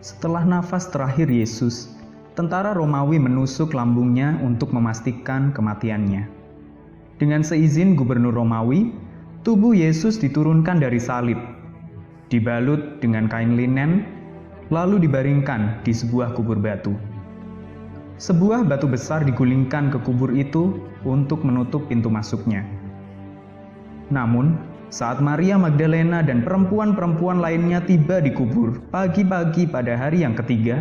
Setelah nafas terakhir Yesus, tentara Romawi menusuk lambungnya untuk memastikan kematiannya. Dengan seizin gubernur Romawi, tubuh Yesus diturunkan dari salib, dibalut dengan kain linen, lalu dibaringkan di sebuah kubur batu. Sebuah batu besar digulingkan ke kubur itu untuk menutup pintu masuknya. Namun, saat Maria Magdalena dan perempuan-perempuan lainnya tiba di kubur pagi-pagi pada hari yang ketiga,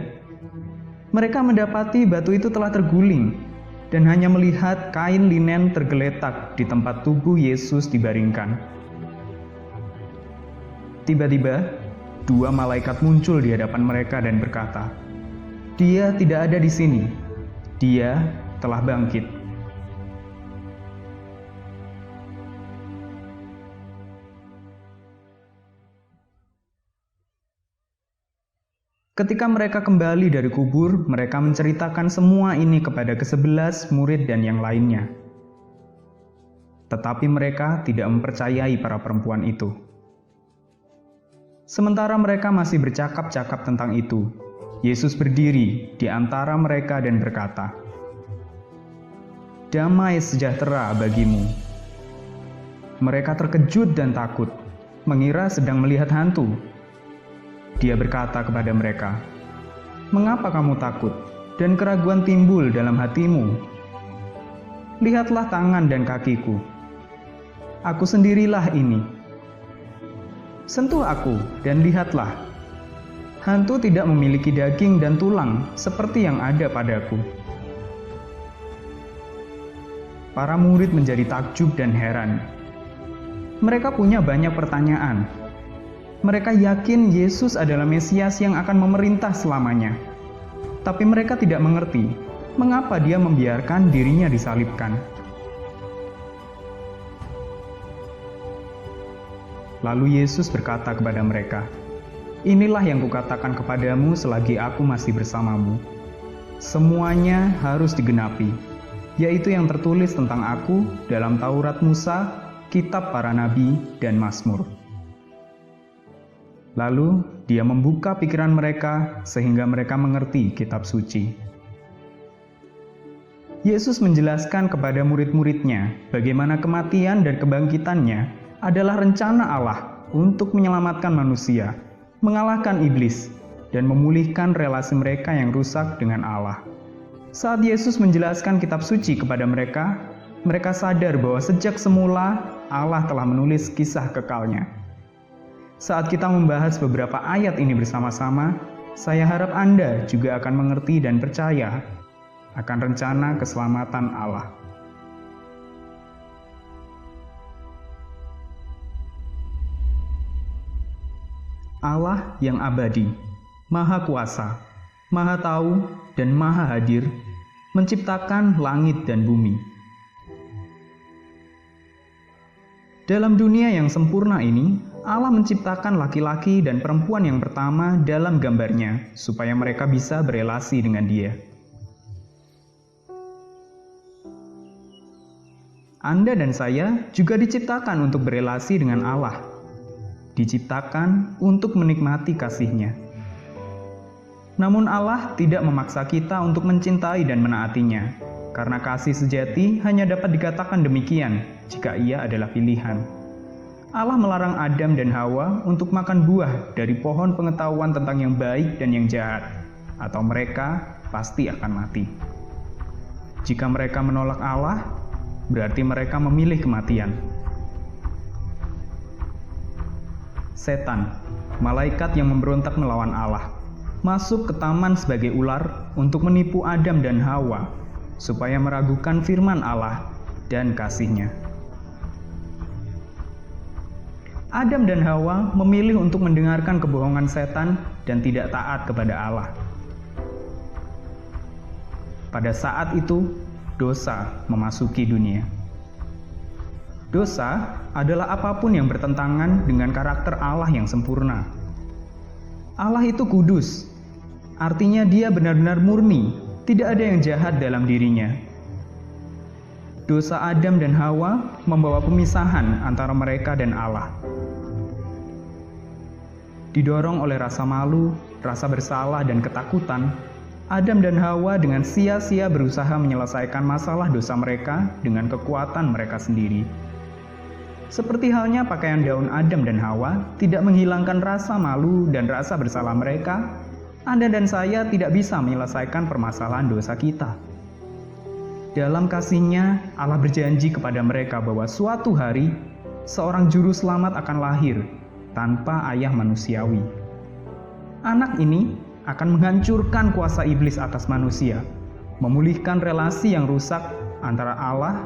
mereka mendapati batu itu telah terguling dan hanya melihat kain linen tergeletak di tempat tubuh Yesus dibaringkan. Tiba-tiba, dua malaikat muncul di hadapan mereka dan berkata, "Dia tidak ada di sini. Dia telah bangkit." Ketika mereka kembali dari kubur, mereka menceritakan semua ini kepada ke-11 murid dan yang lainnya. Tetapi mereka tidak mempercayai para perempuan itu. Sementara mereka masih bercakap-cakap tentang itu, Yesus berdiri di antara mereka dan berkata, "Damai sejahtera bagimu." Mereka terkejut dan takut, mengira sedang melihat hantu. Dia berkata kepada mereka, "Mengapa kamu takut dan keraguan timbul dalam hatimu? Lihatlah tangan dan kakiku. Aku sendirilah ini. Sentuh aku dan lihatlah. Hantu tidak memiliki daging dan tulang seperti yang ada padaku." Para murid menjadi takjub dan heran. Mereka punya banyak pertanyaan. Mereka yakin Yesus adalah Mesias yang akan memerintah selamanya. Tapi mereka tidak mengerti mengapa dia membiarkan dirinya disalibkan. Lalu Yesus berkata kepada mereka, "Inilah yang kukatakan kepadamu selagi aku masih bersamamu. Semuanya harus digenapi, yaitu yang tertulis tentang aku dalam Taurat Musa, kitab para nabi, dan Mazmur." Lalu dia membuka pikiran mereka sehingga mereka mengerti kitab suci. Yesus menjelaskan kepada murid-muridnya bagaimana kematian dan kebangkitannya adalah rencana Allah untuk menyelamatkan manusia, mengalahkan iblis, dan memulihkan relasi mereka yang rusak dengan Allah. Saat Yesus menjelaskan kitab suci kepada mereka, mereka sadar bahwa sejak semula Allah telah menulis kisah kekalnya. Saat kita membahas beberapa ayat ini bersama-sama, saya harap Anda juga akan mengerti dan percaya akan rencana keselamatan Allah. Allah yang abadi, Maha Kuasa, Maha Tahu, dan Maha Hadir, menciptakan langit dan bumi. Dalam dunia yang sempurna ini, Allah menciptakan laki-laki dan perempuan yang pertama dalam gambarnya, supaya mereka bisa berelasi dengan Dia. Anda dan saya juga diciptakan untuk berelasi dengan Allah. Diciptakan untuk menikmati kasih-Nya. Namun Allah tidak memaksa kita untuk mencintai dan menaatinya, karena kasih sejati hanya dapat dikatakan demikian jika ia adalah pilihan. Allah melarang Adam dan Hawa untuk makan buah dari pohon pengetahuan tentang yang baik dan yang jahat, atau mereka pasti akan mati. Jika mereka menolak Allah, berarti mereka memilih kematian. Setan, malaikat yang memberontak melawan Allah, masuk ke taman sebagai ular untuk menipu Adam dan Hawa, supaya meragukan firman Allah dan kasih-Nya. Adam dan Hawa memilih untuk mendengarkan kebohongan setan dan tidak taat kepada Allah. Pada saat itu, dosa memasuki dunia. Dosa adalah apapun yang bertentangan dengan karakter Allah yang sempurna. Allah itu kudus, artinya Dia benar-benar murni, tidak ada yang jahat dalam dirinya. Dosa Adam dan Hawa membawa pemisahan antara mereka dan Allah. Didorong oleh rasa malu, rasa bersalah, dan ketakutan, Adam dan Hawa dengan sia-sia berusaha menyelesaikan masalah dosa mereka dengan kekuatan mereka sendiri. Seperti halnya pakaian daun Adam dan Hawa tidak menghilangkan rasa malu dan rasa bersalah mereka, Anda dan saya tidak bisa menyelesaikan permasalahan dosa kita. Dalam kasih-Nya, Allah berjanji kepada mereka bahwa suatu hari, seorang juru selamat akan lahir tanpa ayah manusiawi. Anak ini akan menghancurkan kuasa iblis atas manusia, memulihkan relasi yang rusak antara Allah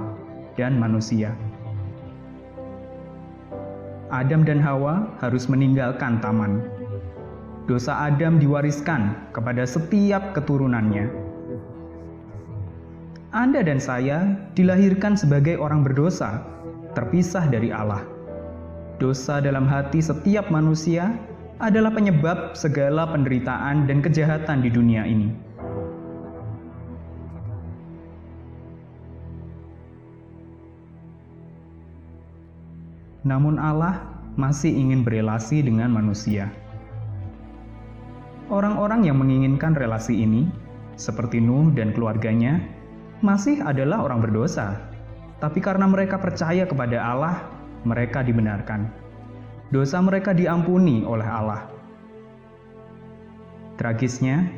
dan manusia. Adam dan Hawa harus meninggalkan taman. Dosa Adam diwariskan kepada setiap keturunannya. Anda dan saya dilahirkan sebagai orang berdosa, terpisah dari Allah. Dosa dalam hati setiap manusia adalah penyebab segala penderitaan dan kejahatan di dunia ini. Namun Allah masih ingin berelasi dengan manusia. Orang-orang yang menginginkan relasi ini, seperti Nuh dan keluarganya, masih adalah orang berdosa. Tapi karena mereka percaya kepada Allah, mereka dibenarkan. Dosa mereka diampuni oleh Allah. Tragisnya,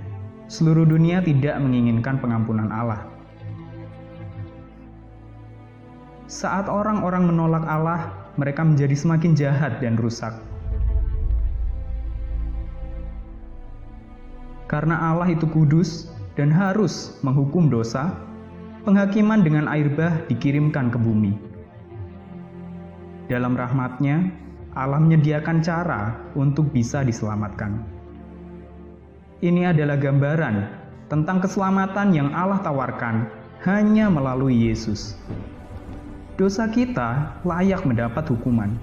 seluruh dunia tidak menginginkan pengampunan Allah. Saat orang-orang menolak Allah, mereka menjadi semakin jahat dan rusak. Karena Allah itu kudus dan harus menghukum dosa, penghakiman dengan air bah dikirimkan ke bumi. Dalam rahmat-Nya, Allah menyediakan cara untuk bisa diselamatkan. Ini adalah gambaran tentang keselamatan yang Allah tawarkan hanya melalui Yesus. Dosa kita layak mendapat hukuman.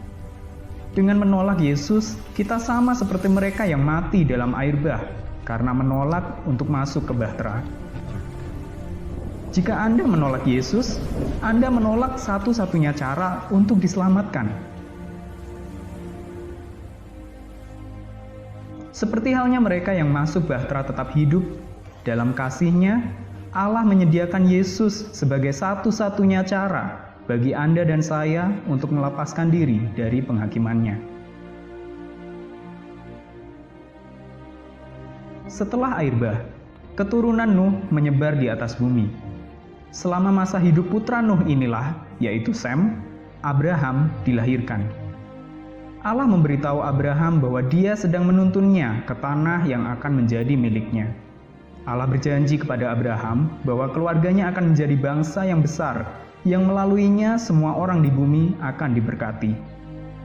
Dengan menolak Yesus, kita sama seperti mereka yang mati dalam air bah karena menolak untuk masuk ke bahtera. Jika Anda menolak Yesus, Anda menolak satu-satunya cara untuk diselamatkan. Seperti halnya mereka yang masuk bahtera tetap hidup, dalam kasih-Nya, Allah menyediakan Yesus sebagai satu-satunya cara bagi Anda dan saya untuk melepaskan diri dari penghakiman-Nya. Setelah air bah, keturunan Nuh menyebar di atas bumi. Selama masa hidup putra Nuh inilah, yaitu Sem, Abraham dilahirkan. Allah memberitahu Abraham bahwa Dia sedang menuntunnya ke tanah yang akan menjadi miliknya. Allah berjanji kepada Abraham bahwa keluarganya akan menjadi bangsa yang besar, yang melaluinya semua orang di bumi akan diberkati.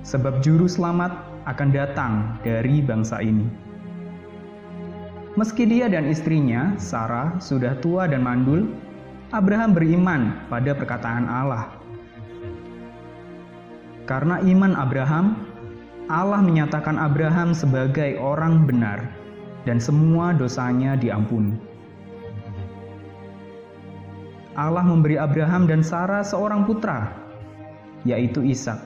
Sebab juru selamat akan datang dari bangsa ini. Meski dia dan istrinya, Sarah, sudah tua dan mandul, Abraham beriman pada perkataan Allah. Karena iman Abraham, Allah menyatakan Abraham sebagai orang benar, dan semua dosanya diampuni. Allah memberi Abraham dan Sarah seorang putra, yaitu Ishak.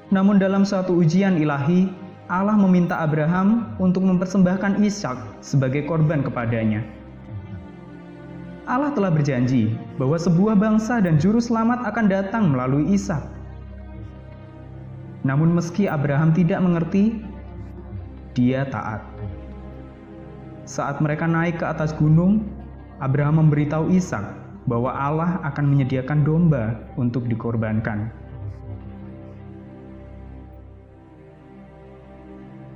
Namun dalam suatu ujian ilahi, Allah meminta Abraham untuk mempersembahkan Ishak sebagai korban kepadanya. Allah telah berjanji bahwa sebuah bangsa dan juru selamat akan datang melalui Ishak. Namun meski Abraham tidak mengerti, dia taat. Saat mereka naik ke atas gunung, Abraham memberitahu Ishak bahwa Allah akan menyediakan domba untuk dikorbankan.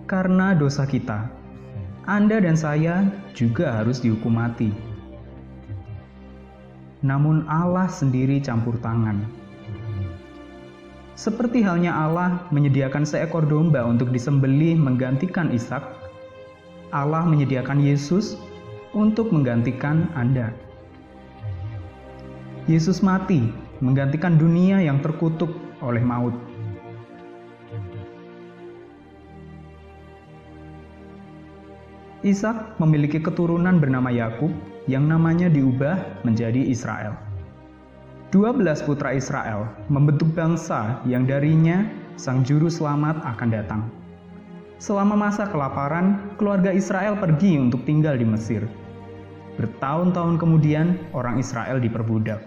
Karena dosa kita, Anda dan saya juga harus dihukum mati. Namun Allah sendiri campur tangan. Seperti halnya Allah menyediakan seekor domba untuk disembelih menggantikan Ishak, Allah menyediakan Yesus untuk menggantikan Anda. Yesus mati menggantikan dunia yang terkutuk oleh maut. Ishak memiliki keturunan bernama Yakub yang namanya diubah menjadi Israel. 12 putra Israel membentuk bangsa yang darinya sang juru selamat akan datang. Selama masa kelaparan, keluarga Israel pergi untuk tinggal di Mesir. Bertahun-tahun kemudian, orang Israel diperbudak.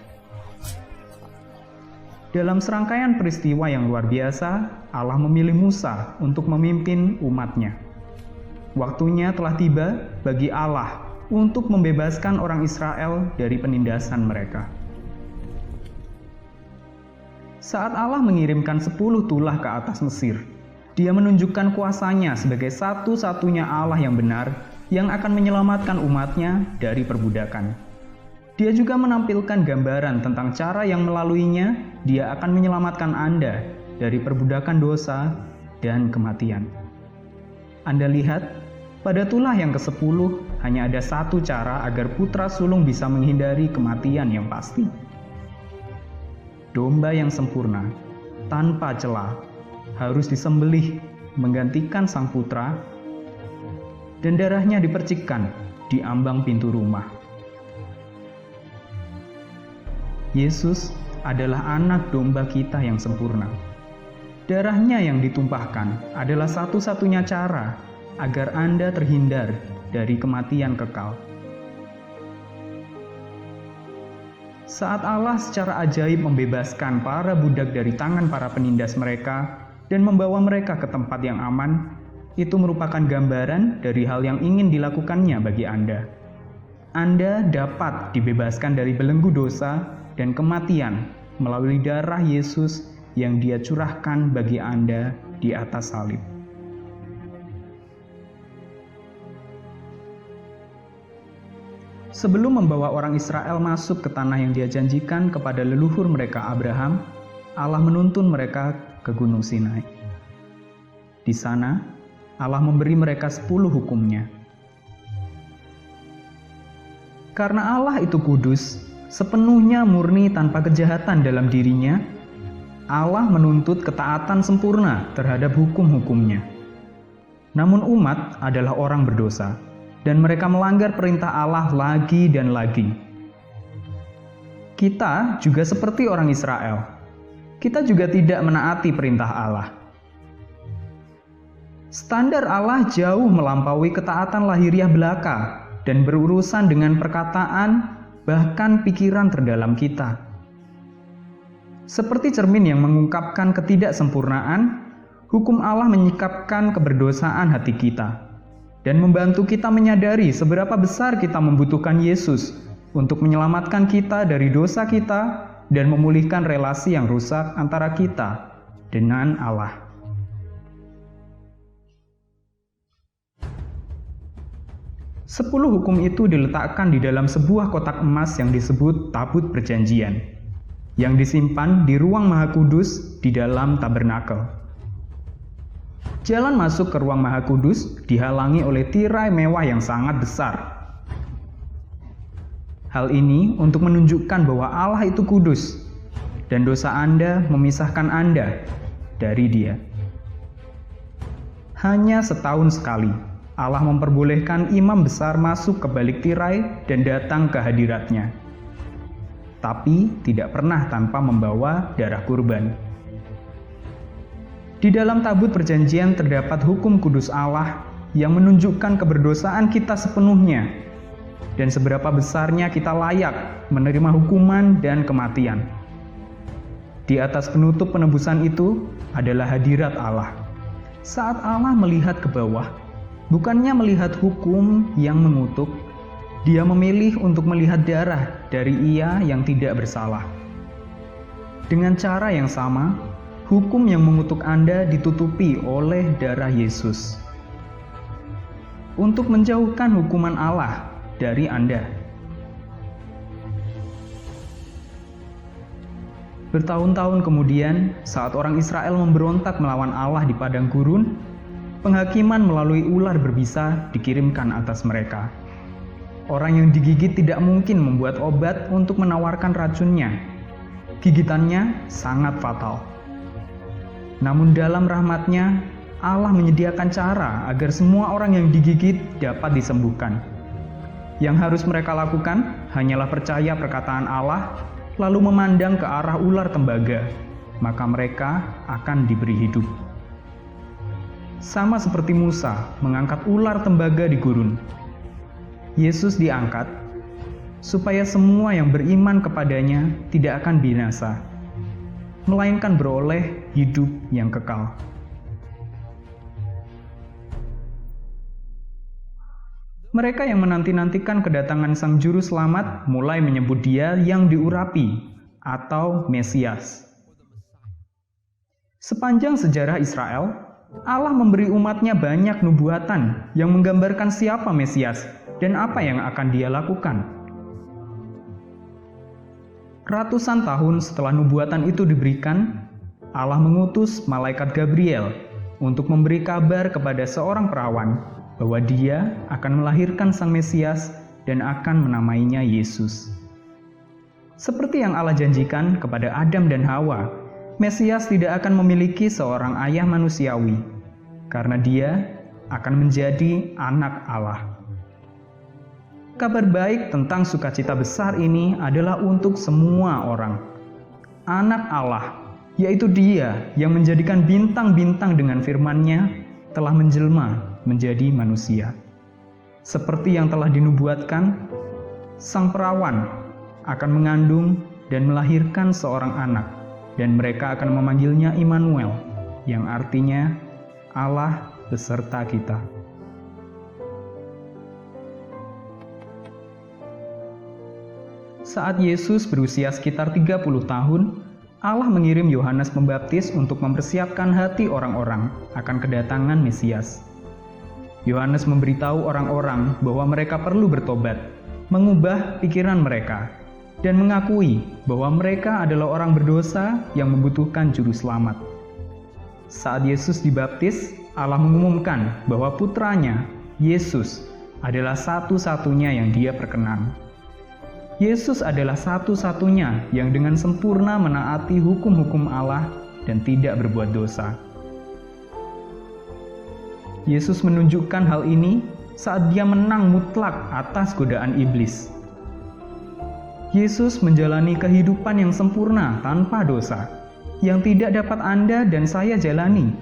Dalam serangkaian peristiwa yang luar biasa, Allah memilih Musa untuk memimpin umat-Nya. Waktunya telah tiba bagi Allah untuk membebaskan orang Israel dari penindasan mereka. Saat Allah mengirimkan 10 tulah ke atas Mesir, Dia menunjukkan kuasa-Nya sebagai satu-satunya Allah yang benar yang akan menyelamatkan umat-Nya dari perbudakan. Dia juga menampilkan gambaran tentang cara yang melaluinya Dia akan menyelamatkan Anda dari perbudakan dosa dan kematian. Anda lihat, pada tulah yang ke-10 hanya ada satu cara agar putra sulung bisa menghindari kematian yang pasti. Domba yang sempurna, tanpa celah, harus disembelih menggantikan sang putra, dan darahnya dipercikkan di ambang pintu rumah. Yesus adalah anak domba kita yang sempurna. Darahnya yang ditumpahkan adalah satu-satunya cara agar Anda terhindar dari kematian kekal. Saat Allah secara ajaib membebaskan para budak dari tangan para penindas mereka dan membawa mereka ke tempat yang aman, itu merupakan gambaran dari hal yang ingin dilakukannya bagi Anda. Anda dapat dibebaskan dari belenggu dosa dan kematian melalui darah Yesus yang Dia curahkan bagi Anda di atas salib. Sebelum membawa orang Israel masuk ke tanah yang Dia janjikan kepada leluhur mereka Abraham, Allah menuntun mereka ke Gunung Sinai. Di sana, Allah memberi mereka 10 hukum-Nya. Karena Allah itu kudus, sepenuhnya murni tanpa kejahatan dalam dirinya, Allah menuntut ketaatan sempurna terhadap hukum-hukum-Nya. Namun umat adalah orang berdosa, dan mereka melanggar perintah Allah lagi dan lagi. Kita juga seperti orang Israel. Kita juga tidak menaati perintah Allah. Standar Allah jauh melampaui ketaatan lahiriah belaka dan berurusan dengan perkataan, bahkan pikiran terdalam kita. Seperti cermin yang mengungkapkan ketidaksempurnaan, hukum Allah menyikapkan keberdosaan hati kita dan membantu kita menyadari seberapa besar kita membutuhkan Yesus untuk menyelamatkan kita dari dosa kita dan memulihkan relasi yang rusak antara kita dengan Allah. Sepuluh hukum itu diletakkan di dalam sebuah kotak emas yang disebut tabut perjanjian, yang disimpan di ruang Maha Kudus di dalam tabernakel. Jalan masuk ke ruang Maha Kudus dihalangi oleh tirai mewah yang sangat besar. Hal ini untuk menunjukkan bahwa Allah itu kudus, dan dosa Anda memisahkan Anda dari Dia. Hanya setahun sekali, Allah memperbolehkan imam besar masuk ke balik tirai dan datang ke hadirat-Nya. Tapi tidak pernah tanpa membawa darah kurban. Di dalam tabut perjanjian terdapat hukum kudus Allah yang menunjukkan keberdosaan kita sepenuhnya dan seberapa besarnya kita layak menerima hukuman dan kematian. Di atas penutup penebusan itu adalah hadirat Allah. Saat Allah melihat ke bawah, bukannya melihat hukum yang mengutuk, Dia memilih untuk melihat darah dari Ia yang tidak bersalah. Dengan cara yang sama, hukum yang mengutuk Anda ditutupi oleh darah Yesus. Untuk menjauhkan hukuman Allah dari Anda. Bertahun-tahun kemudian, saat orang Israel memberontak melawan Allah di padang gurun, penghakiman melalui ular berbisa dikirimkan atas mereka. Orang yang digigit tidak mungkin membuat obat untuk menawarkan racunnya. Gigitannya sangat fatal. Namun dalam rahmat-Nya, Allah menyediakan cara agar semua orang yang digigit dapat disembuhkan. Yang harus mereka lakukan hanyalah percaya perkataan Allah, lalu memandang ke arah ular tembaga, maka mereka akan diberi hidup. sama seperti Musa mengangkat ular tembaga di gurun. Yesus diangkat supaya semua yang beriman kepadanya tidak akan binasa, melainkan beroleh hidup yang kekal. Mereka yang menanti-nantikan kedatangan Sang Juru Selamat mulai menyebut Dia yang diurapi atau Mesias. Sepanjang sejarah Israel, Allah memberi umatnya banyak nubuatan yang menggambarkan siapa Mesias dan apa yang akan Dia lakukan. Ratusan tahun setelah nubuatan itu diberikan, Allah mengutus malaikat Gabriel untuk memberi kabar kepada seorang perawan bahwa Dia akan melahirkan Sang Mesias dan akan menamainya Yesus. Seperti yang Allah janjikan kepada Adam dan Hawa, Mesias tidak akan memiliki seorang ayah manusiawi, karena Dia akan menjadi anak Allah. Kabar baik tentang sukacita besar ini adalah untuk semua orang. Anak Allah, yaitu Dia yang menjadikan bintang-bintang dengan firman-Nya, telah menjelma menjadi manusia. Seperti yang telah dinubuatkan, sang perawan akan mengandung dan melahirkan seorang anak, dan mereka akan memanggilnya Immanuel, yang artinya Allah beserta kita. Saat Yesus berusia sekitar 30 tahun, Allah mengirim Yohanes Pembaptis untuk mempersiapkan hati orang-orang akan kedatangan Mesias. Yohanes memberitahu orang-orang bahwa mereka perlu bertobat, mengubah pikiran mereka, dan mengakui bahwa mereka adalah orang berdosa yang membutuhkan juru selamat. Saat Yesus dibaptis, Allah mengumumkan bahwa putranya, Yesus, adalah satu-satunya yang Dia perkenan. Yesus adalah satu-satunya yang dengan sempurna menaati hukum-hukum Allah dan tidak berbuat dosa. Yesus menunjukkan hal ini saat Dia menang mutlak atas godaan iblis. Yesus menjalani kehidupan yang sempurna tanpa dosa, yang tidak dapat Anda dan saya jalani,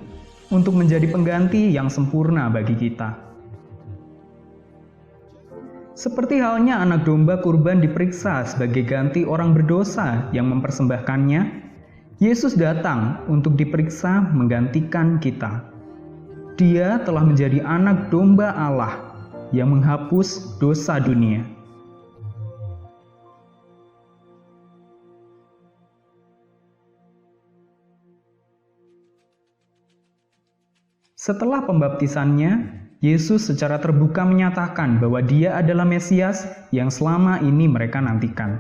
untuk menjadi pengganti yang sempurna bagi kita. Seperti halnya anak domba kurban diperiksa sebagai ganti orang berdosa yang mempersembahkannya, Yesus datang untuk diperiksa menggantikan kita. Dia telah menjadi anak domba Allah yang menghapus dosa dunia. Setelah pembaptisannya, Yesus secara terbuka menyatakan bahwa Dia adalah Mesias yang selama ini mereka nantikan.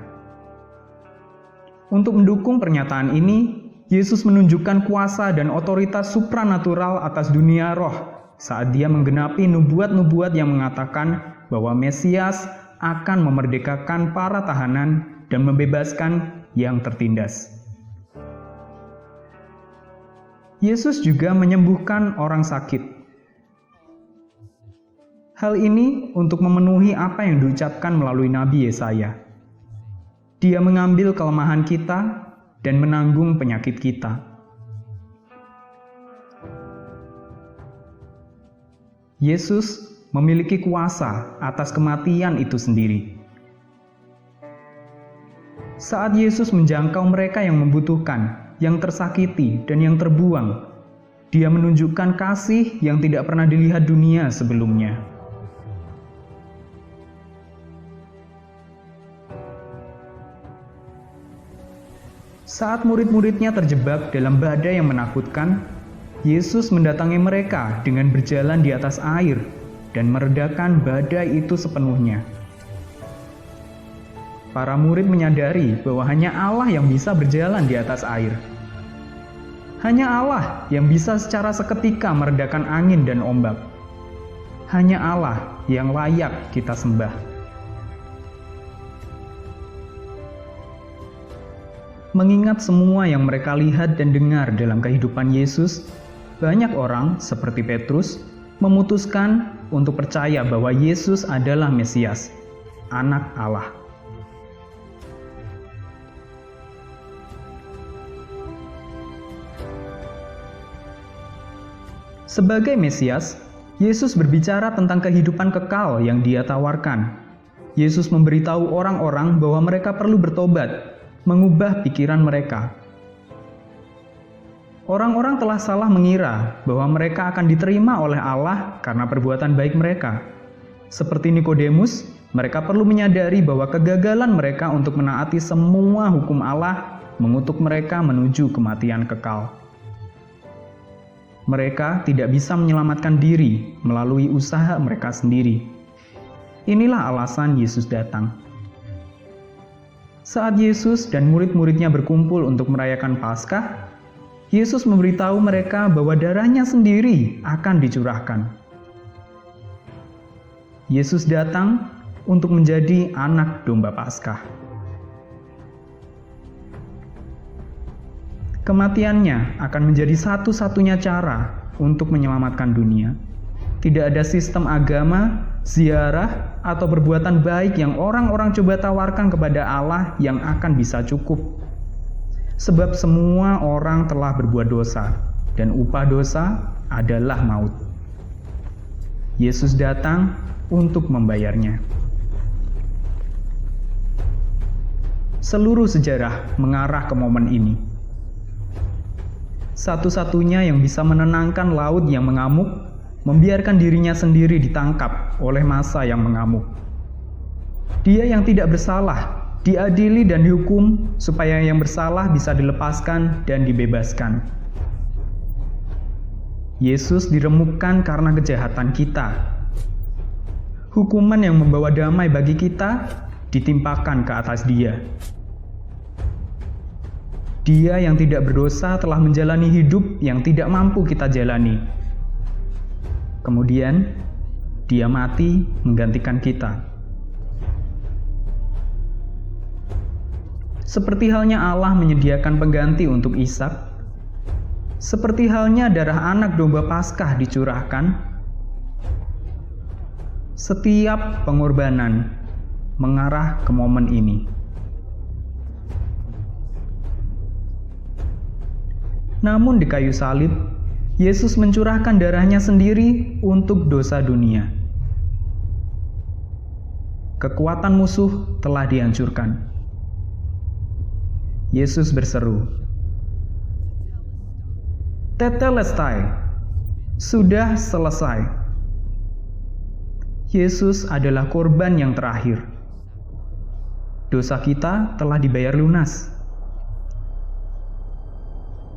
Untuk mendukung pernyataan ini, Yesus menunjukkan kuasa dan otoritas supranatural atas dunia roh saat Dia menggenapi nubuat-nubuat yang mengatakan bahwa Mesias akan memerdekakan para tahanan dan membebaskan yang tertindas. Yesus juga menyembuhkan orang sakit. Hal ini untuk memenuhi apa yang diucapkan melalui Nabi Yesaya. Dia mengambil kelemahan kita dan menanggung penyakit kita. Yesus memiliki kuasa atas kematian itu sendiri. Saat Yesus menjangkau mereka yang membutuhkan, yang tersakiti, dan yang terbuang, Dia menunjukkan kasih yang tidak pernah dilihat dunia sebelumnya. Saat murid-muridnya terjebak dalam badai yang menakutkan, Yesus mendatangi mereka dengan berjalan di atas air dan meredakan badai itu sepenuhnya. Para murid menyadari bahwa hanya Allah yang bisa berjalan di atas air. Hanya Allah yang bisa secara seketika meredakan angin dan ombak. Hanya Allah yang layak kita sembah. Mengingat semua yang mereka lihat dan dengar dalam kehidupan Yesus, banyak orang seperti Petrus memutuskan untuk percaya bahwa Yesus adalah Mesias, Anak Allah. Sebagai Mesias, Yesus berbicara tentang kehidupan kekal yang Dia tawarkan. Yesus memberitahu orang-orang bahwa mereka perlu bertobat, mengubah pikiran mereka. Orang-orang telah salah mengira bahwa mereka akan diterima oleh Allah karena perbuatan baik mereka. Seperti Nikodemus, mereka perlu menyadari bahwa kegagalan mereka untuk menaati semua hukum Allah mengutuk mereka menuju kematian kekal. Mereka tidak bisa menyelamatkan diri melalui usaha mereka sendiri. Inilah alasan Yesus datang. Saat Yesus dan murid-muridnya berkumpul untuk merayakan Paskah, Yesus memberitahu mereka bahwa darahnya sendiri akan dicurahkan. Yesus datang untuk menjadi anak domba Paskah. Kematiannya akan menjadi satu-satunya cara untuk menyelamatkan dunia. Tidak ada sistem agama, ziarah, atau perbuatan baik yang orang-orang coba tawarkan kepada Allah yang akan bisa cukup. Sebab semua orang telah berbuat dosa, dan upah dosa adalah maut. Yesus datang untuk membayarnya. Seluruh sejarah mengarah ke momen ini. Satu-satunya yang bisa menenangkan laut yang mengamuk, membiarkan dirinya sendiri ditangkap oleh massa yang mengamuk. Dia yang tidak bersalah, diadili dan dihukum supaya yang bersalah bisa dilepaskan dan dibebaskan. Yesus diremukkan karena kejahatan kita. Hukuman yang membawa damai bagi kita ditimpakan ke atas Dia. Dia yang tidak berdosa telah menjalani hidup yang tidak mampu kita jalani. Kemudian, Dia mati menggantikan kita. Seperti halnya Allah menyediakan pengganti untuk Ishak, seperti halnya darah anak domba Paskah dicurahkan, setiap pengorbanan mengarah ke momen ini. Namun di kayu salib, Yesus mencurahkan darahnya sendiri untuk dosa dunia. Kekuatan musuh telah dihancurkan. Yesus berseru, "Tetelestai," sudah selesai. Yesus adalah korban yang terakhir. Dosa kita telah dibayar lunas.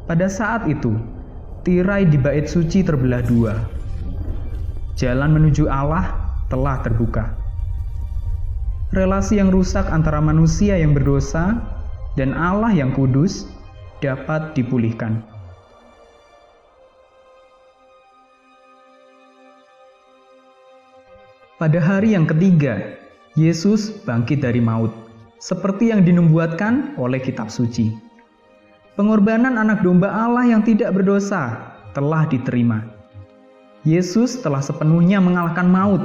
Pada saat itu, tirai di bait suci terbelah dua. Jalan menuju Allah telah terbuka. Relasi yang rusak antara manusia yang berdosa dan Allah yang kudus dapat dipulihkan. Pada hari yang ketiga, Yesus bangkit dari maut, seperti yang dinubuatkan oleh kitab suci. Pengorbanan anak domba Allah yang tidak berdosa telah diterima. Yesus telah sepenuhnya mengalahkan maut.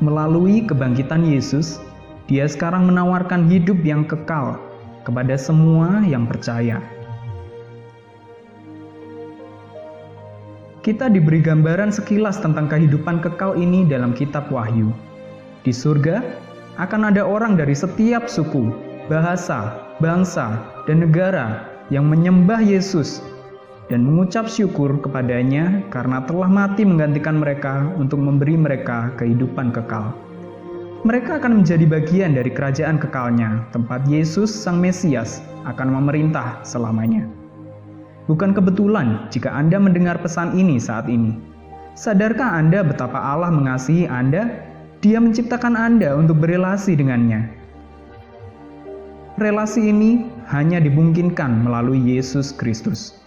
Melalui kebangkitan Yesus, Dia sekarang menawarkan hidup yang kekal kepada semua yang percaya. Kita diberi gambaran sekilas tentang kehidupan kekal ini dalam kitab Wahyu. Di surga akan ada orang dari setiap suku, bahasa, bangsa, dan negara yang menyembah Yesus dan mengucap syukur kepadanya karena telah mati menggantikan mereka untuk memberi mereka kehidupan kekal. Mereka akan menjadi bagian dari kerajaan kekalnya, tempat Yesus Sang Mesias akan memerintah selamanya. Bukan kebetulan jika Anda mendengar pesan ini saat ini. Sadarkah Anda betapa Allah mengasihi Anda? Dia menciptakan Anda untuk berelasi dengannya. Relasi ini hanya dimungkinkan melalui Yesus Kristus.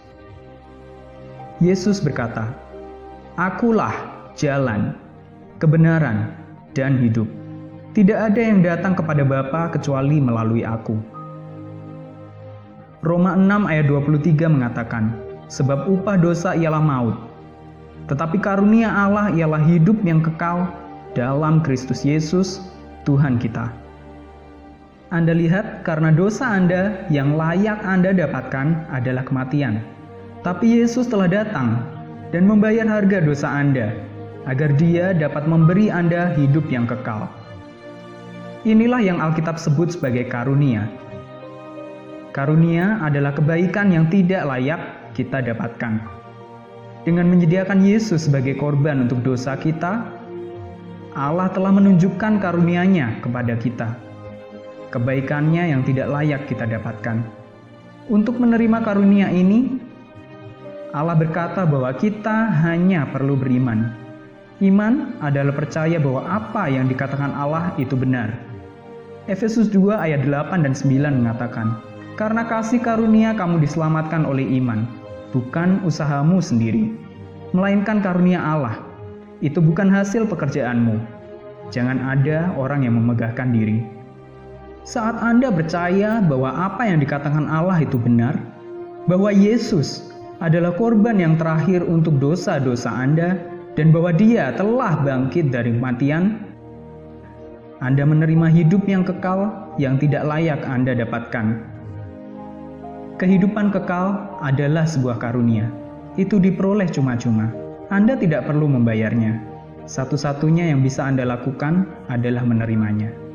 Yesus berkata, "Akulah jalan, kebenaran, dan hidup. Tidak ada yang datang kepada Bapa kecuali melalui Aku." Roma 6 ayat 23 mengatakan, "Sebab upah dosa ialah maut, tetapi karunia Allah ialah hidup yang kekal dalam Kristus Yesus, Tuhan kita." Anda lihat, karena dosa Anda yang layak Anda dapatkan adalah kematian. Tapi Yesus telah datang dan membayar harga dosa Anda, agar Dia dapat memberi Anda hidup yang kekal. Inilah yang Alkitab sebut sebagai karunia. Karunia adalah kebaikan yang tidak layak kita dapatkan. Dengan menyediakan Yesus sebagai korban untuk dosa kita, Allah telah menunjukkan karunia-Nya kepada kita, kebaikannya yang tidak layak kita dapatkan. Untuk menerima karunia ini, Allah berkata bahwa kita hanya perlu beriman. Iman adalah percaya bahwa apa yang dikatakan Allah itu benar. Efesus 2 ayat 8 dan 9 mengatakan, "Karena kasih karunia kamu diselamatkan oleh iman, bukan usahamu sendiri, melainkan karunia Allah. Itu bukan hasil pekerjaanmu. Jangan ada orang yang memegahkan diri." Saat Anda percaya bahwa apa yang dikatakan Allah itu benar, bahwa Yesus adalah korban yang terakhir untuk dosa-dosa Anda, dan bahwa Dia telah bangkit dari kematian, Anda menerima hidup yang kekal yang tidak layak Anda dapatkan. Kehidupan kekal adalah sebuah karunia. Itu diperoleh cuma-cuma. Anda tidak perlu membayarnya. Satu-satunya yang bisa Anda lakukan adalah menerimanya.